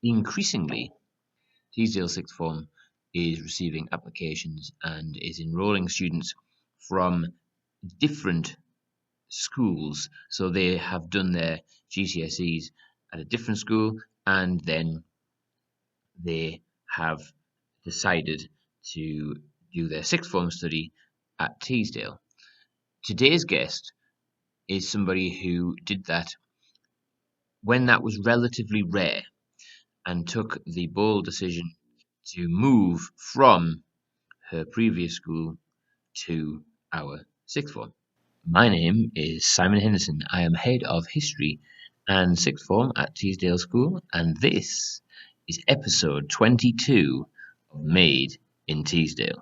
Increasingly, Teesdale Sixth Form is receiving applications and is enrolling students from different schools. So they have done their GCSEs at a different school, and then they have decided to do their sixth form study at Teesdale. Today's guest is somebody who did that when that was relatively rare and took the bold decision to move from her previous school to our sixth form. My name is Simon Henderson. I am head of history and sixth form at Teesdale School, and this is episode 22 of Made in Teesdale.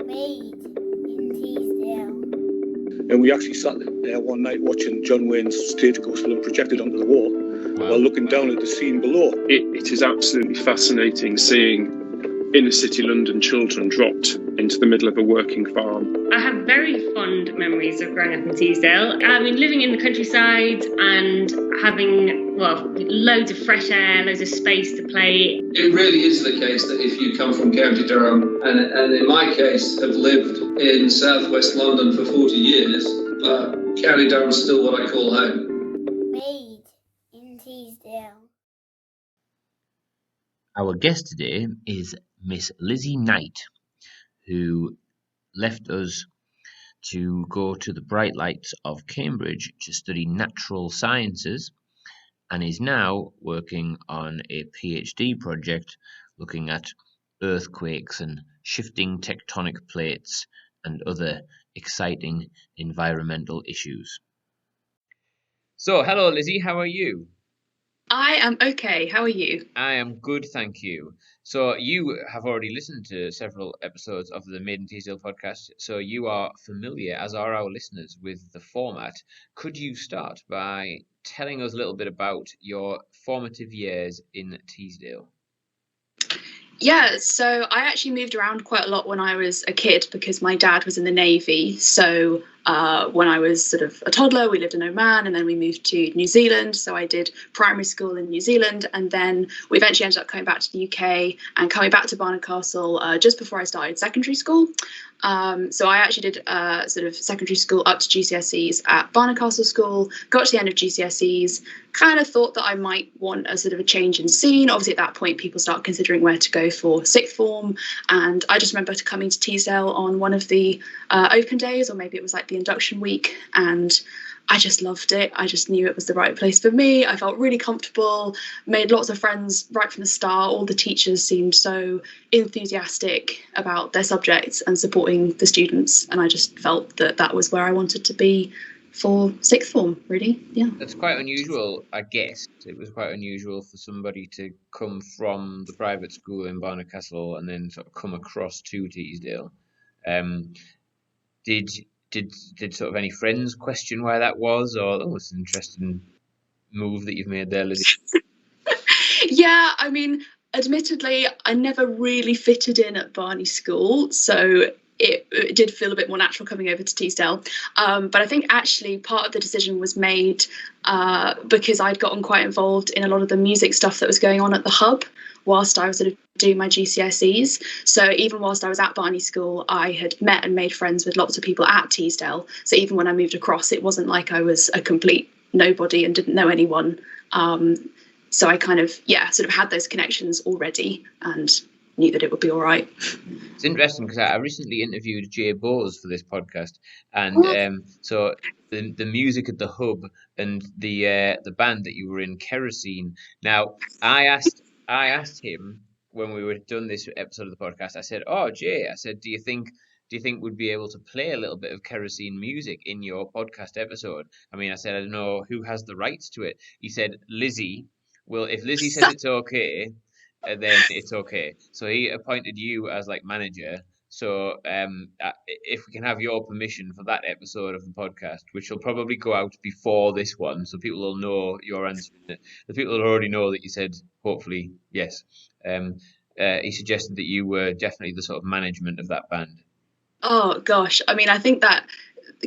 Made in Teesdale. And we actually sat there one night watching John Wayne's Stagecoach film projected onto the wall while looking down at the scene below. It is absolutely fascinating seeing inner city London children dropped into the middle of a working farm. I have very fond memories of growing up in Teesdale. I mean, living in the countryside and having, loads of fresh air, loads of space to play. It really is the case that if you come from County Durham, and in my case have lived in southwest London for 40 years, County Durham's still what I call home. Made in Teesdale. Our guest today is Miss Lizzie Knight, who left us to go to the bright lights of Cambridge to study natural sciences, and is now working on a PhD project looking at earthquakes and shifting tectonic plates and other exciting environmental issues. So, hello Lizzie, how are you? I am okay. How are you? I am good, thank you. So you have already listened to several episodes of the Made in Teesdale podcast, so you are familiar, as are our listeners, with the format. Could you start by telling us a little bit about your formative years in Teesdale? Yeah, so I actually moved around quite a lot when I was a kid because my dad was in the Navy. So when I was sort of a toddler, we lived in Oman and then we moved to New Zealand. So I did primary school in New Zealand, and then we eventually ended up coming back to the UK and coming back to Barnard Castle just before I started secondary school. So I actually did sort of secondary school up to GCSEs at Barnard Castle School, got to the end of GCSEs, kind of thought that I might want a sort of a change in scene. Obviously at that point people start considering where to go for sixth form, and I just remember coming to Teesdale on one of the open days, or maybe it was like the induction week, and I just loved it. I just knew it was the right place for me. I felt really comfortable, made lots of friends right from the start. All the teachers seemed so enthusiastic about their subjects and supporting the students. And I just felt that that was where I wanted to be for sixth form, really. Yeah. That's quite unusual, I guess. It was quite unusual for somebody to come from the private school in Barnard Castle and then sort of come across to Teesdale. Did sort of any friends question why that was, or that was an interesting move that you've made there, Lizzie? Yeah, I mean, admittedly, I never really fitted in at Barney School, so it did feel a bit more natural coming over to Teesdale. But I think actually part of the decision was made because I'd gotten quite involved in a lot of the music stuff that was going on at the Hub whilst I was sort of doing my GCSEs. So even whilst I was at Barney School, I had met and made friends with lots of people at Teesdale. So even when I moved across, it wasn't like I was a complete nobody and didn't know anyone. So I kind of, sort of had those connections already and knew that it would be all right. It's interesting because I recently interviewed Jay Bowes for this podcast, and so the music at the Hub and the band that you were in, Kerosene. Now, I asked him when we were done this episode of the podcast. I said, "Oh, Jay," I said, "Do you think we'd be able to play a little bit of Kerosene music in your podcast episode?" I mean, I said, "I don't know who has the rights to it." He said, "Lizzie. Well, if Lizzie says it's okay, then it's okay." So he appointed you as like manager. So if we can have your permission for that episode of the podcast, which will probably go out before this one, so people will know your answer. The people will already know that you said, hopefully, yes. He suggested that you were definitely the sort of management of that band. Oh, gosh. I mean, I think that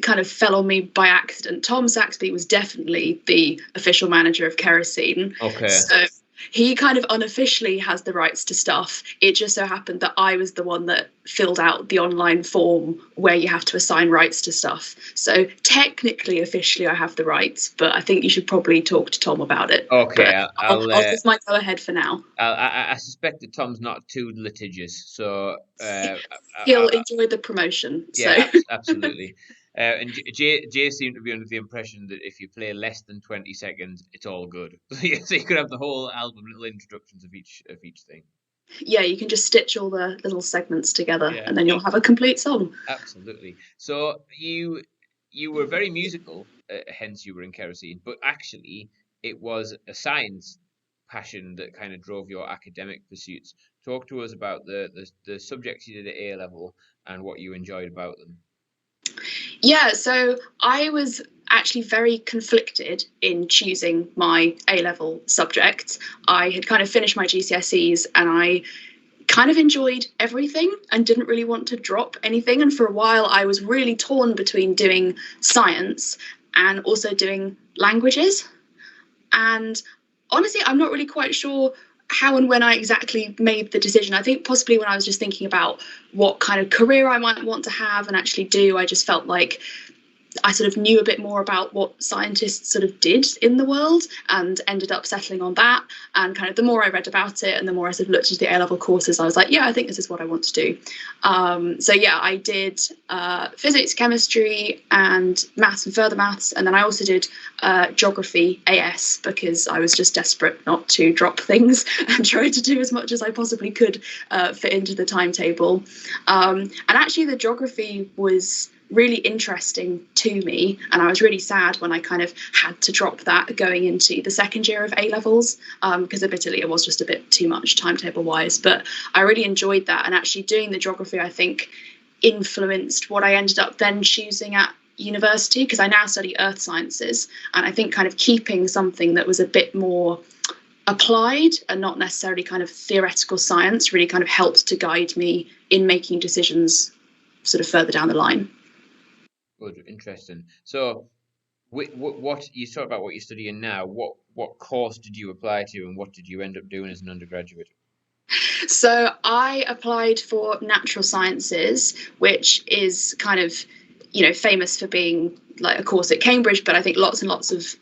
kind of fell on me by accident. Tom Saxby was definitely the official manager of Kerosene. Okay. So he kind of unofficially has the rights to stuff. It just so happened that I was the one that filled out the online form where you have to assign rights to stuff. So technically, officially, I have the rights, but I think you should probably talk to Tom about it. Okay, I'll give my go ahead for now. I suspect that Tom's not too litigious, so he'll enjoy the promotion. Yeah, so. absolutely. And Jay seemed to be under the impression that if you play less than 20 seconds, it's all good. So you could have the whole album, little introductions of each thing. Yeah, you can just stitch all the little segments together, Yeah. and then you'll have a complete song. Absolutely. So you were very musical, hence you were in Kerosene, but actually it was a science passion that kind of drove your academic pursuits. Talk to us about the subjects you did at A level and what you enjoyed about them. Yeah, so I was actually very conflicted in choosing my A-level subjects. I had kind of finished my GCSEs and I kind of enjoyed everything and didn't really want to drop anything. And for a while, I was really torn between doing science and also doing languages. And honestly, I'm not really quite sure how and when I exactly made the decision. I think possibly when I was just thinking about what kind of career I might want to have and actually do, I just felt like I sort of knew a bit more about what scientists sort of did in the world and ended up settling on that. And kind of the more I read about it and the more I sort of looked into the A-level courses, I was like, yeah, I think this is what I want to do. So yeah, I did physics, chemistry and maths and further maths. And then I also did geography AS because I was just desperate not to drop things and tried to do as much as I possibly could fit into the timetable. And actually the geography was really interesting to me, and I was really sad when I kind of had to drop that going into the second year of A levels, because admittedly it was just a bit too much timetable wise, but I really enjoyed that. And actually doing the geography, I think, influenced what I ended up then choosing at university, because I now study earth sciences, and I think kind of keeping something that was a bit more applied and not necessarily kind of theoretical science really kind of helped to guide me in making decisions sort of further down the line. Good, interesting. So, what you talk about what you're studying now? What course did you apply to, and what did you end up doing as an undergraduate? So I applied for natural sciences, which is kind of, famous for being like a course at Cambridge, but I think lots and lots of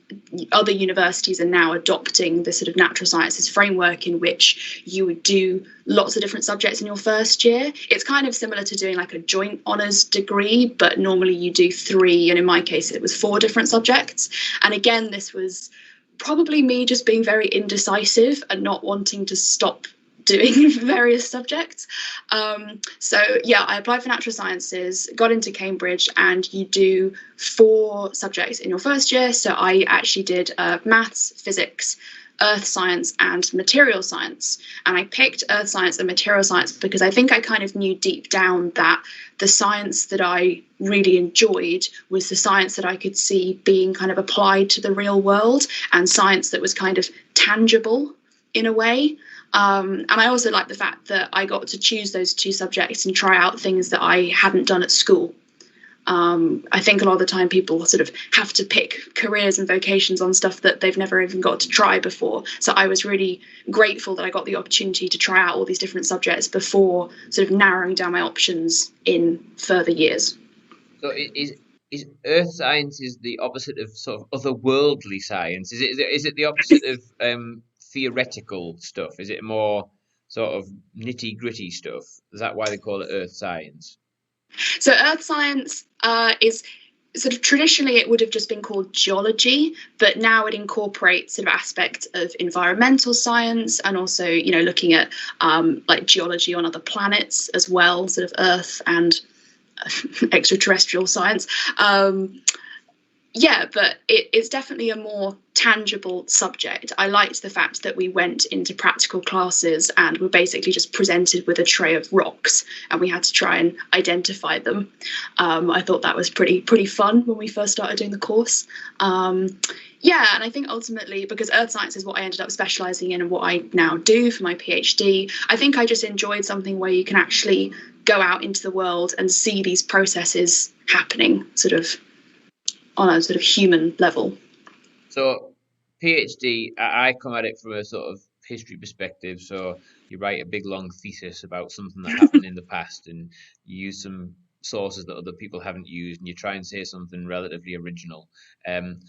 other universities are now adopting the sort of natural sciences framework in which you would do lots of different subjects in your first year. It's kind of similar to doing like a joint honours degree, but normally you do 3, and in my case it was 4 different subjects. And again, this was probably me just being very indecisive and not wanting to stop doing various subjects. So yeah, I applied for natural sciences, got into Cambridge, and you do 4 subjects in your first year. So I actually did maths, physics, earth science and material science. And I picked earth science and material science because I think I kind of knew deep down that the science that I really enjoyed was the science that I could see being kind of applied to the real world, and science that was kind of tangible in a way. And I also like the fact that I got to choose those 2 subjects and try out things that I hadn't done at school. I think a lot of the time people sort of have to pick careers and vocations on stuff that they've never even got to try before. So I was really grateful that I got the opportunity to try out all these different subjects before sort of narrowing down my options in further years. So is earth science is the opposite of sort of otherworldly science? Is it the opposite of theoretical stuff? Is it more sort of nitty gritty stuff? Is that why they call it earth science? So earth science is sort of traditionally it would have just been called geology, but now it incorporates sort of aspects of environmental science and also, looking at like geology on other planets as well, sort of Earth and extraterrestrial science. Yeah, but it's definitely a more tangible subject. I liked the fact that we went into practical classes and were basically just presented with a tray of rocks, and we had to try and identify them. I thought that was pretty fun when we first started doing the course. Yeah, and I think ultimately, because earth science is what I ended up specialising in and what I now do for my PhD, I think I just enjoyed something where you can actually go out into the world and see these processes happening, sort of on a sort of human level. So, PhD, I come at it from a sort of history perspective. So, you write a big long thesis about something that happened in the past, and you use some sources that other people haven't used, and you try and say something relatively original. Um,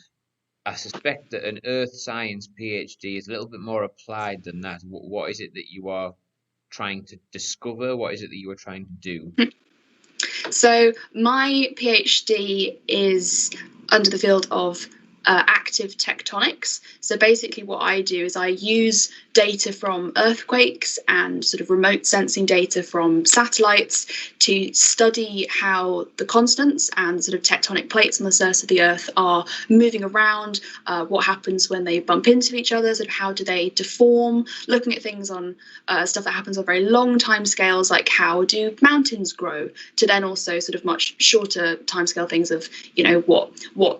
I suspect that an earth science PhD is a little bit more applied than that. What is it that you are trying to discover? What is it that you are trying to do? So my PhD is under the field of active tectonics. So basically what I do is I use data from earthquakes and sort of remote sensing data from satellites to study how the constants and sort of tectonic plates on the surface of the earth are moving around, what happens when they bump into each other, sort of how do they deform, looking at things on stuff that happens on very long time scales, like how do mountains grow, to then also sort of much shorter timescale things of, you know, what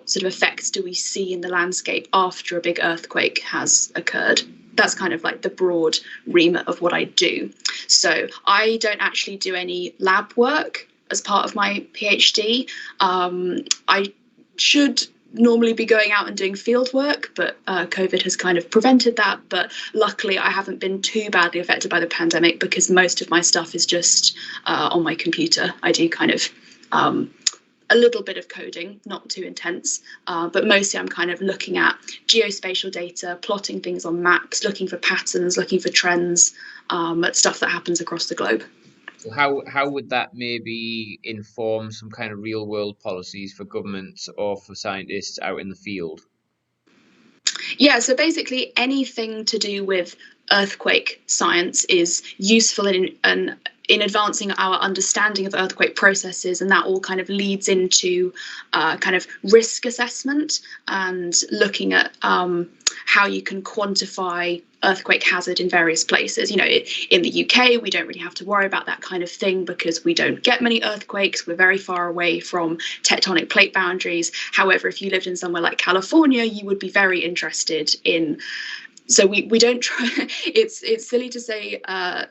sort of effects do we see in the landscape after a big earthquake has occurred. That's kind of like the broad remit of what I do. So I don't actually do any lab work as part of my PhD. I should normally be going out and doing field work, but COVID has kind of prevented that. But luckily, I haven't been too badly affected by the pandemic because most of my stuff is just on my computer. I do kind of a little bit of coding, not too intense, but mostly I'm kind of looking at geospatial data, plotting things on maps, looking for patterns, looking for trends, at stuff that happens across the globe. So how would that maybe inform some kind of real world policies for governments or for scientists out in the field? Yeah, so basically anything to do with earthquake science is useful in advancing our understanding of earthquake processes, and that all kind of leads into kind of risk assessment and looking at how you can quantify earthquake hazard in various places. You know, in the UK, we don't really have to worry about that kind of thing because we don't get many earthquakes. We're very far away from tectonic plate boundaries. However, if you lived in somewhere like California, you would be very interested in. So we don't try. It's silly to say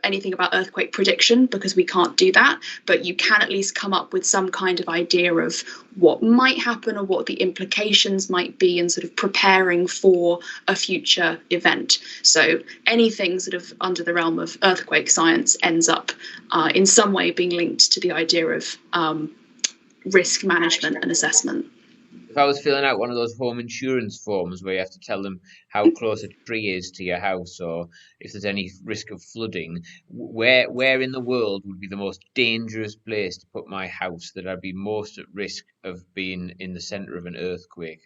anything about earthquake prediction because we can't do that, but you can at least come up with some kind of idea of what might happen or what the implications might be and sort of preparing for a future event. So anything sort of under the realm of earthquake science ends up in some way being linked to the idea of risk management and assessment. If I was filling out one of those home insurance forms where you have to tell them how close a tree is to your house or if there's any risk of flooding, where in the world would be the most dangerous place to put my house that I'd be most at risk of being in the center of an earthquake?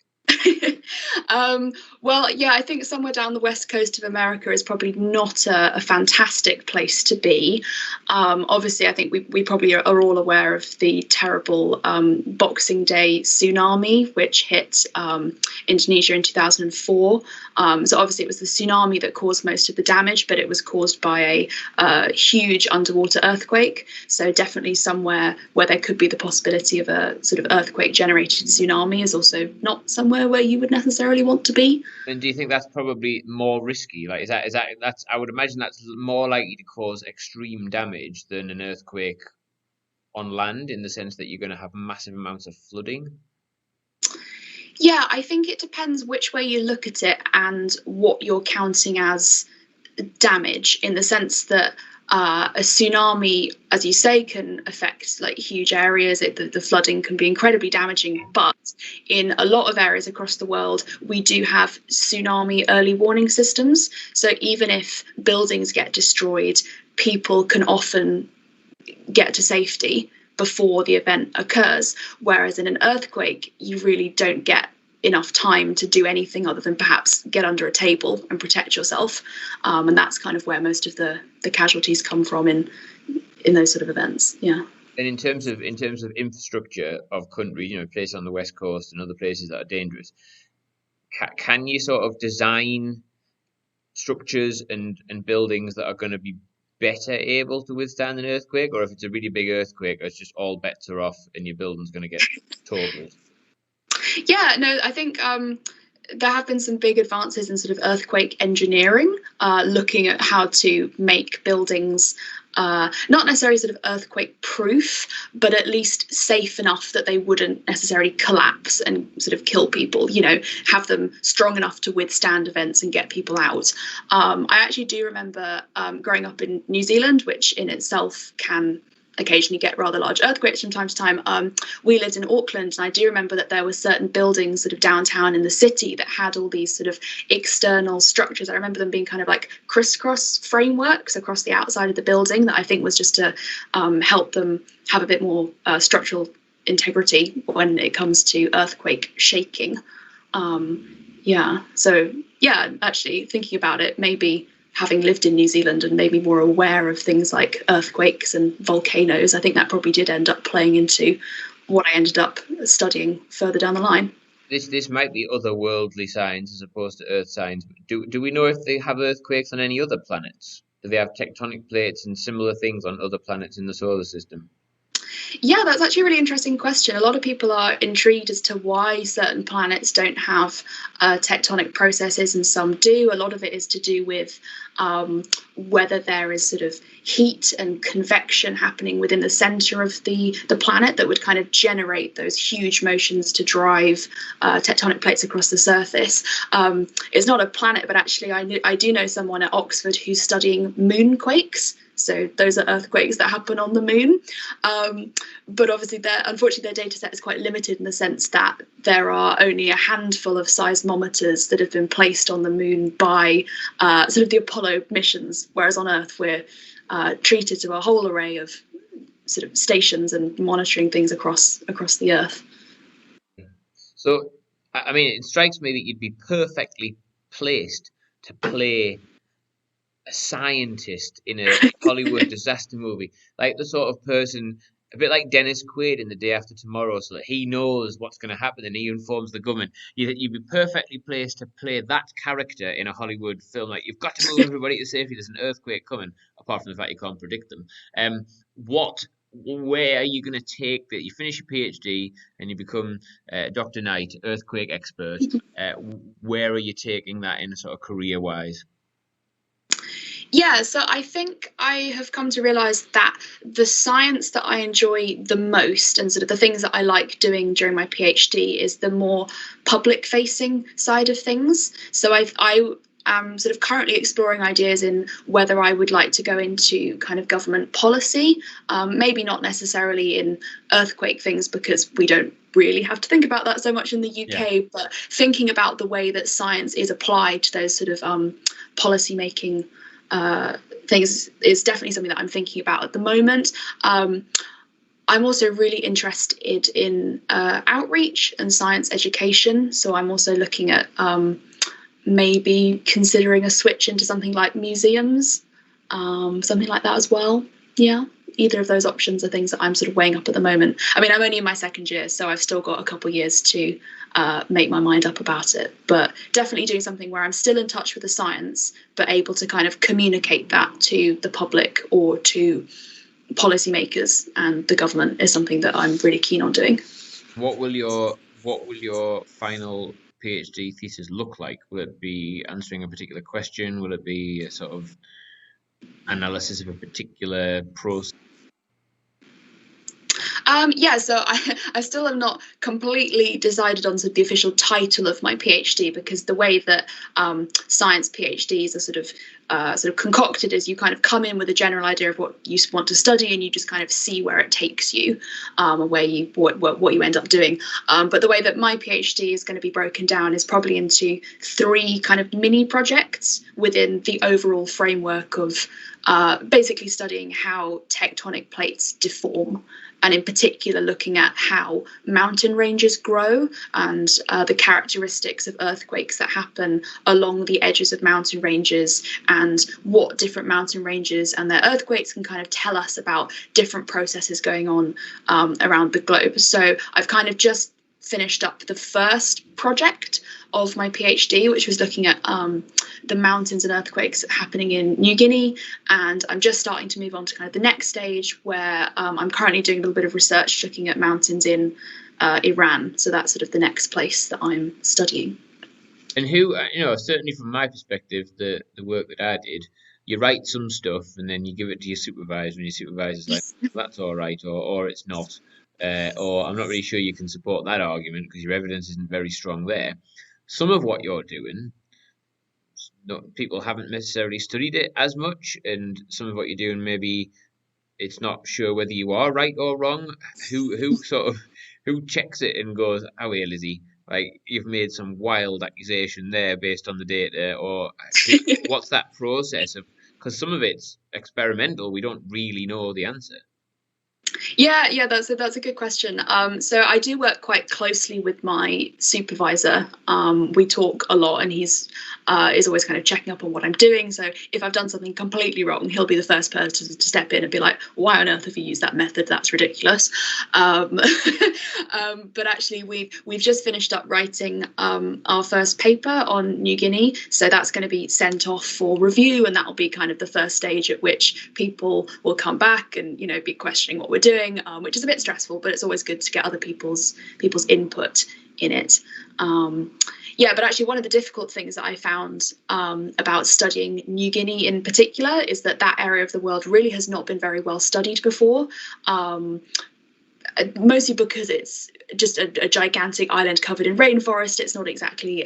Well, yeah, I think somewhere down the west coast of America is probably not a fantastic place to be. Obviously, I think we probably are all aware of the terrible Boxing Day tsunami, which hit Indonesia in 2004. So obviously it was the tsunami that caused most of the damage, but it was caused by a huge underwater earthquake. So definitely somewhere where there could be the possibility of a sort of earthquake-generated tsunami is also not somewhere where you would necessarily want to be. And do you think that's probably more risky? Like, that's I would imagine that's more likely to cause extreme damage than an earthquake on land, in the sense that you're going to have massive amounts of flooding. Yeah, I think it depends which way you look at it and what you're counting as damage, in the sense that a tsunami, as you say, can affect like huge areas. The flooding can be incredibly damaging, but in a lot of areas across the world, we do have tsunami early warning systems. So even if buildings get destroyed, people can often get to safety before the event occurs. Whereas in an earthquake, you really don't get enough time to do anything other than perhaps get under a table and protect yourself. And that's kind of where most of the casualties come from in those sort of events. Yeah. And in terms of infrastructure of countries, places on the west coast and other places that are dangerous, can you sort of design structures and buildings that are going to be better able to withstand an earthquake, or if it's a really big earthquake, it's just all bets are off and your building's going to get totaled? Yeah, no, I think there have been some big advances in sort of earthquake engineering, looking at how to make buildings not necessarily sort of earthquake proof, but at least safe enough that they wouldn't necessarily collapse and sort of kill people, have them strong enough to withstand events and get people out. I actually do remember growing up in New Zealand, which in itself can occasionally get rather large earthquakes from time to time. We lived in Auckland, and I do remember that there were certain buildings sort of downtown in the city that had all these sort of external structures. I remember them being kind of like crisscross frameworks across the outside of the building that I think was just to help them have a bit more structural integrity when it comes to earthquake shaking. Actually thinking about it, maybe having lived in New Zealand and maybe more aware of things like earthquakes and volcanoes, I think that probably did end up playing into what I ended up studying further down the line. This might be otherworldly science as opposed to Earth science. Do we know if they have earthquakes on any other planets? Do they have tectonic plates and similar things on other planets in the solar system? Yeah, that's actually a really interesting question. A lot of people are intrigued as to why certain planets don't have tectonic processes and some do. A lot of it is to do with whether there is sort of heat and convection happening within the center of the planet that would kind of generate those huge motions to drive tectonic plates across the surface. It's not a planet, but actually I do know someone at Oxford who's studying moonquakes. So those are earthquakes that happen on the moon. But obviously, unfortunately, their data set is quite limited in the sense that there are only a handful of seismometers that have been placed on the moon by sort of the Apollo missions, whereas on Earth, we're treated to a whole array of sort of stations and monitoring things across the Earth. So, I mean, it strikes me that you'd be perfectly placed to play a scientist in a Hollywood disaster movie, like the sort of person, a bit like Dennis Quaid in The Day After Tomorrow, so that he knows what's going to happen and he informs the government. You'd be perfectly placed to play that character in a Hollywood film. Like, you've got to move everybody to safety. There's an earthquake coming. Apart from the fact you can't predict them. Where are you going to take that? You finish your PhD and you become Dr. Knight, earthquake expert. Where are you taking that in sort of career-wise? Yeah, so I think I have come to realise that the science that I enjoy the most and sort of the things that I like doing during my PhD is the more public-facing side of things. So I am sort of currently exploring ideas in whether I would like to go into kind of government policy, maybe not necessarily in earthquake things because we don't really have to think about that so much in the UK, but thinking about the way that science is applied to those sort of policy-making things is definitely something that I'm thinking about at the moment. I'm also really interested in outreach and science education. So I'm also looking at maybe considering a switch into something like museums, something like that as well. Yeah, either of those options are things that I'm sort of weighing up at the moment. I mean, I'm only in my second year, so I've still got a couple of years to make my mind up about it, but definitely doing something where I'm still in touch with the science, but able to kind of communicate that to the public or to policymakers and the government is something that I'm really keen on doing. What will your final PhD thesis look like? Will it be answering a particular question? Will it be a sort of analysis of a particular process? So I still have not completely decided on sort of the official title of my PhD, because the way that science PhDs are sort of concocted is you kind of come in with a general idea of what you want to study and you just kind of see where it takes you, and what you end up doing. But the way that my PhD is going to be broken down is probably into 3 kind of mini projects within the overall framework of basically studying how tectonic plates deform and in particular looking at how mountain ranges grow and the characteristics of earthquakes that happen along the edges of mountain ranges, and what different mountain ranges and their earthquakes can kind of tell us about different processes going on around the globe. So I've kind of just finished up the first project of my PhD, which was looking at the mountains and earthquakes happening in New Guinea, and I'm just starting to move on to kind of the next stage, where I'm currently doing a little bit of research looking at mountains in Iran. So that's sort of the next place that I'm studying. And who, certainly from my perspective, the work that I did, you write some stuff and then you give it to your supervisor, and your supervisor's like, that's all right, or it's not. Or I'm not really sure you can support that argument because your evidence isn't very strong there. Some of what you're doing, people haven't necessarily studied it as much, and some of what you're doing, maybe it's not sure whether you are right or wrong. Who checks it and goes, "Oh, here, Lizzie, like you've made some wild accusation there based on the data," or what's that process of? Because some of it's experimental, we don't really know the answer. Yeah, that's a good question. So I do work quite closely with my supervisor. We talk a lot, and he's is always kind of checking up on what I'm doing. So if I've done something completely wrong, he'll be the first person to step in and be like, "Why on earth have you used that method? That's ridiculous." But actually, we've just finished up writing our first paper on New Guinea, so that's going to be sent off for review, and that will be kind of the first stage at which people will come back and be questioning what we're doing, which is a bit stressful, but it's always good to get other people's input in it. But actually one of the difficult things that I found about studying New Guinea in particular is that area of the world really has not been very well studied before. Mostly because it's just a gigantic island covered in rainforest. It's not exactly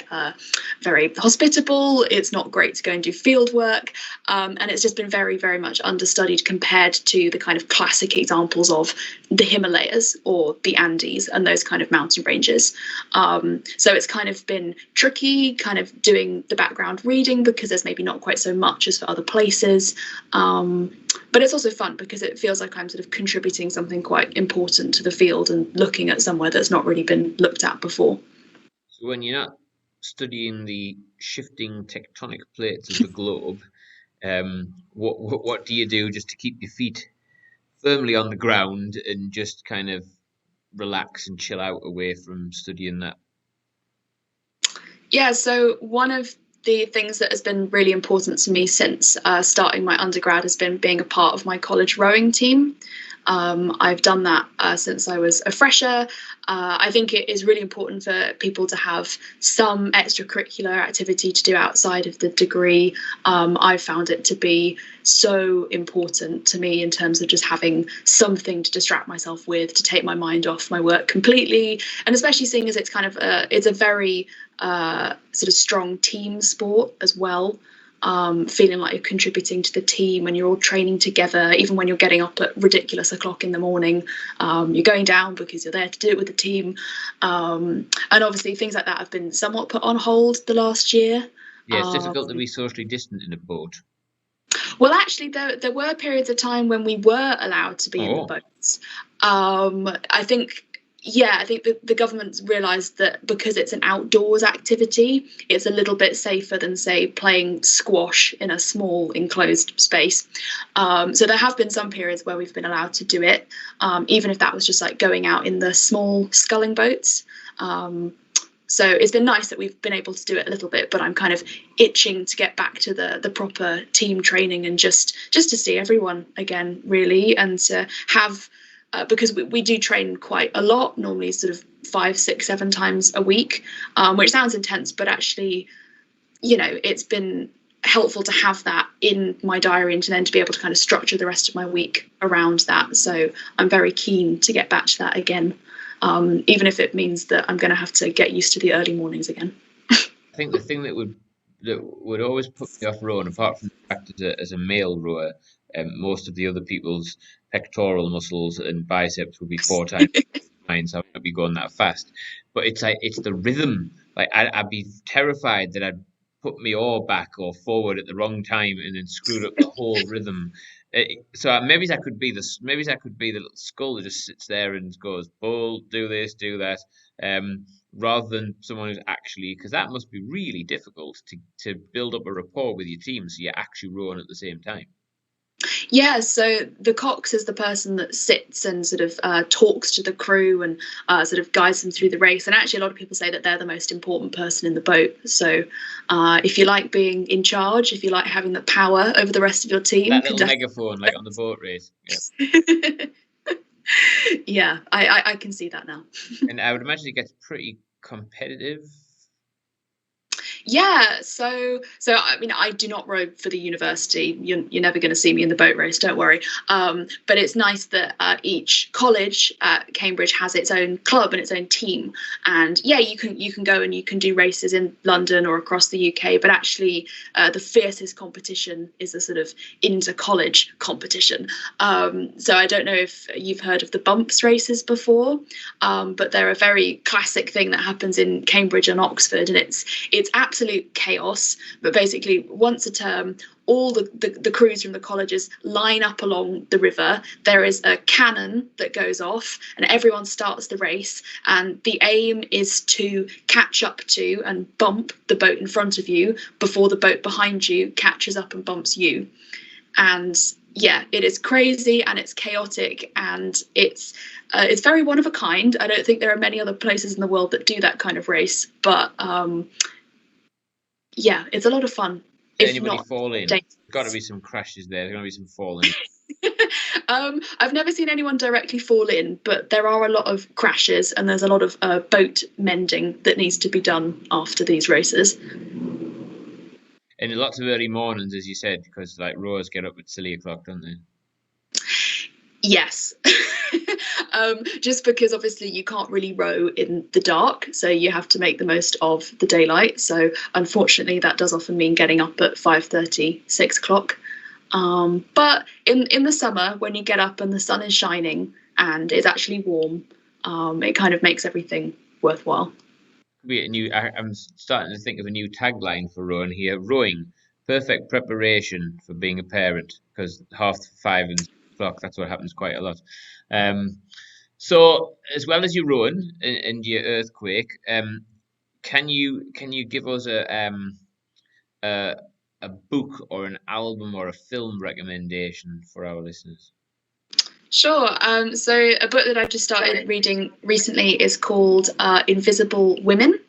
very hospitable. It's not great to go and do field work. And it's just been very, very much understudied compared to the kind of classic examples of the Himalayas or the Andes and those kind of mountain ranges. So it's kind of been tricky kind of doing the background reading because there's maybe not quite so much as for other places. But it's also fun because it feels like I'm sort of contributing something quite important to the field and looking at somewhere that's not really been looked at before. So when you're not studying the shifting tectonic plates of the globe, what do you do just to keep your feet firmly on the ground and just kind of relax and chill out away from studying that? Yeah, so one of the things that has been really important to me since starting my undergrad has been being a part of my college rowing team. I've done that since I was a fresher. I think it is really important for people to have some extracurricular activity to do outside of the degree. I've found it to be so important to me in terms of just having something to distract myself with, to take my mind off my work completely, and especially seeing as it's kind of it's a very sort of strong team sport as well. Feeling like you're contributing to the team and you're all training together, even when you're getting up at ridiculous o'clock in the morning, you're going down because you're there to do it with the team. And obviously things like that have been somewhat put on hold the last year. Yeah, it's difficult to be socially distant in a boat. Well, actually, there were periods of time when we were allowed to be in the boats. I think the government's realised that because it's an outdoors activity, it's a little bit safer than, say, playing squash in a small enclosed space. So there have been some periods where we've been allowed to do it, even if that was just like going out in the small sculling boats. So it's been nice that we've been able to do it a little bit, but I'm kind of itching to get back to the proper team training and just to see everyone again, really, and to have. Because we do train quite a lot, normally sort of 5, 6, 7 times a week, which sounds intense, but actually, it's been helpful to have that in my diary and then to be able to kind of structure the rest of my week around that. So I'm very keen to get back to that again, even if it means that I'm going to have to get used to the early mornings again. I think the thing that would always put me off rowing, apart from the fact that as a male rower, most of the other people's pectoral muscles and biceps would be 4 times mine, so I wouldn't be going that fast. But it's the rhythm. Like I'd be terrified that I'd put me oar back or forward at the wrong time and then screwed up the whole rhythm. So maybe that could be the little skull that just sits there and goes, "Bull, do this, do that," rather than someone who's actually, because that must be really difficult to build up a rapport with your team, so you're actually rowing at the same time. Yeah, so the cox is the person that sits and sort of talks to the crew and sort of guides them through the race. And actually, a lot of people say that they're the most important person in the boat. So if you like being in charge, if you like having the power over the rest of your team, that little megaphone, like on the boat race. Yeah, yeah, I can see that now. And I would imagine it gets pretty competitive. Yeah, so I mean, I do not row for the university. You're never going to see me in the boat race, don't worry. But it's nice that each college at Cambridge has its own club and its own team. And yeah, you can go and you can do races in London or across the UK. But actually, the fiercest competition is a sort of inter-college competition. So I don't know if you've heard of the bumps races before, but they're a very classic thing that happens in Cambridge and Oxford, and it's absolute chaos. But basically, once a term, all the crews from the colleges line up along the river. There is a cannon that goes off and everyone starts the race, and the aim is to catch up to and bump the boat in front of you before the boat behind you catches up and bumps you. And yeah, it is crazy and it's chaotic and it's very one of a kind. I don't think there are many other places in the world that do that kind of race, but yeah, it's a lot of fun. Did anybody fall in? There's got to be some crashes there. There's got to be some falling. I've never seen anyone directly fall in, but there are a lot of crashes and there's a lot of boat mending that needs to be done after these races. And lots of early mornings, as you said, because like rowers get up at silly o'clock, don't they? Yes. Just because obviously you can't really row in the dark, so you have to make the most of the daylight. So unfortunately, that does often mean getting up at 5:30, 6 o'clock. But in the summer, when you get up and the sun is shining and it's actually warm, it kind of makes everything worthwhile. I'm starting to think of a new tagline for rowing here. Rowing, perfect preparation for being a parent, because 5:30 and 6 o'clock, that's what happens quite a lot. So as well as your rowing and your earthquake, can you give us a book or an album or a film recommendation for our listeners? Sure. So a book that I've just started reading recently is called Invisible Women,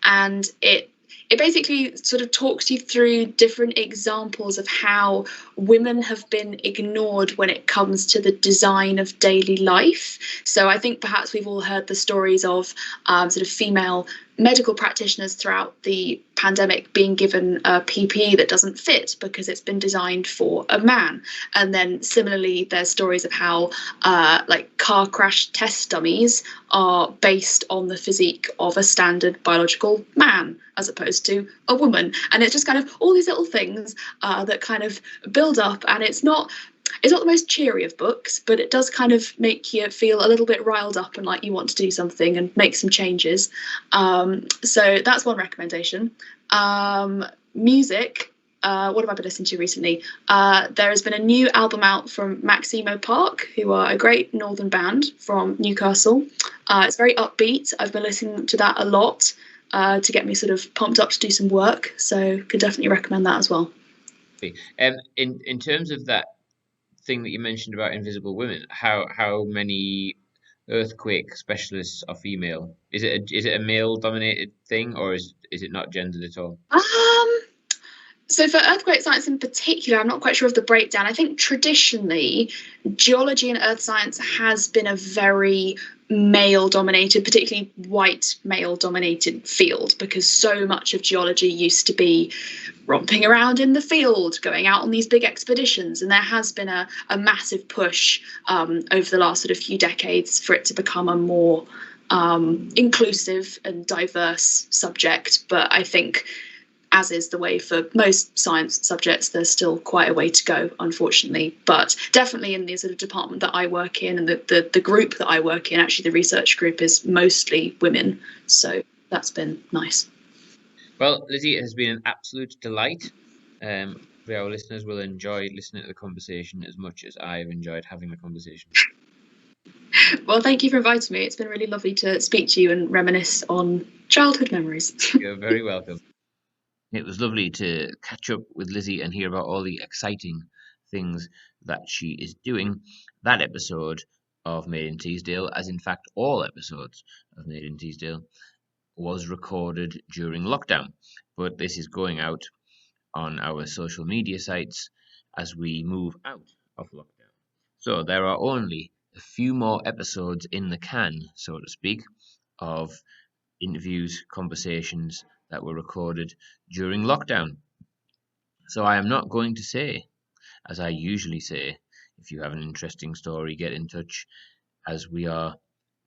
and it basically sort of talks you through different examples of how women have been ignored when it comes to the design of daily life. So I think perhaps we've all heard the stories of sort of female medical practitioners throughout the pandemic being given a PPE that doesn't fit because it's been designed for a man. And then similarly, there's stories of how like car crash test dummies are based on the physique of a standard biological man as opposed to a woman. And it's just kind of all these little things that kind of build up, and it's not the most cheery of books, but it does kind of make you feel a little bit riled up and like you want to do something and make some changes. So that's one recommendation. Music. What have I been listening to recently? There has been a new album out from Maximo Park, who are a great northern band from Newcastle. It's very upbeat. I've been listening to that a lot to get me sort of pumped up to do some work. So could definitely recommend that as well. In terms of that thing that you mentioned about Invisible Women, how many earthquake specialists are female? Is it a male dominated thing, or is it not gendered at all? So for earthquake science in particular, I'm not quite sure of the breakdown. I think traditionally, geology and earth science has been a very male-dominated, particularly white male-dominated field, because so much of geology used to be romping around in the field, going out on these big expeditions. And there has been a massive push over the last sort of few decades for it to become a more inclusive and diverse subject. But I think, as is the way for most science subjects, there's still quite a way to go, unfortunately. But definitely in the sort of department that I work in and the group that I work in, actually the research group is mostly women. So that's been nice. Well, Lizzie, it has been an absolute delight. Our listeners will enjoy listening to the conversation as much as I've enjoyed having the conversation. Well, thank you for inviting me. It's been really lovely to speak to you and reminisce on childhood memories. You're very welcome. It was lovely to catch up with Lizzie and hear about all the exciting things that she is doing. That episode of Made in Teesdale, as in fact all episodes of Made in Teesdale, was recorded during lockdown, but this is going out on our social media sites as we move out of lockdown. So there are only a few more episodes in the can, so to speak, of interviews, conversations that were recorded during lockdown. So I am not going to say, as I usually say, if you have an interesting story, get in touch, as we are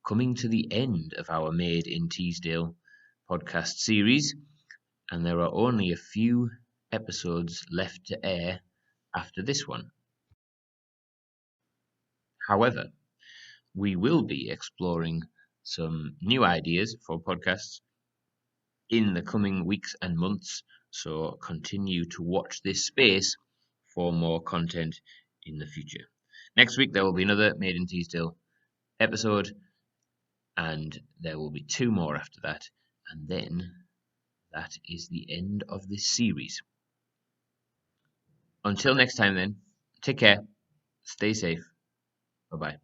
coming to the end of our Made in Teesdale podcast series, and there are only a few episodes left to air after this one. However, we will be exploring some new ideas for podcasts in the coming weeks and months, so continue to watch this space for more content in the future. Next week, there will be another Made in Teesdale episode, and there will be 2 more after that, and then that is the end of this series. Until next time, then, take care, stay safe, bye bye.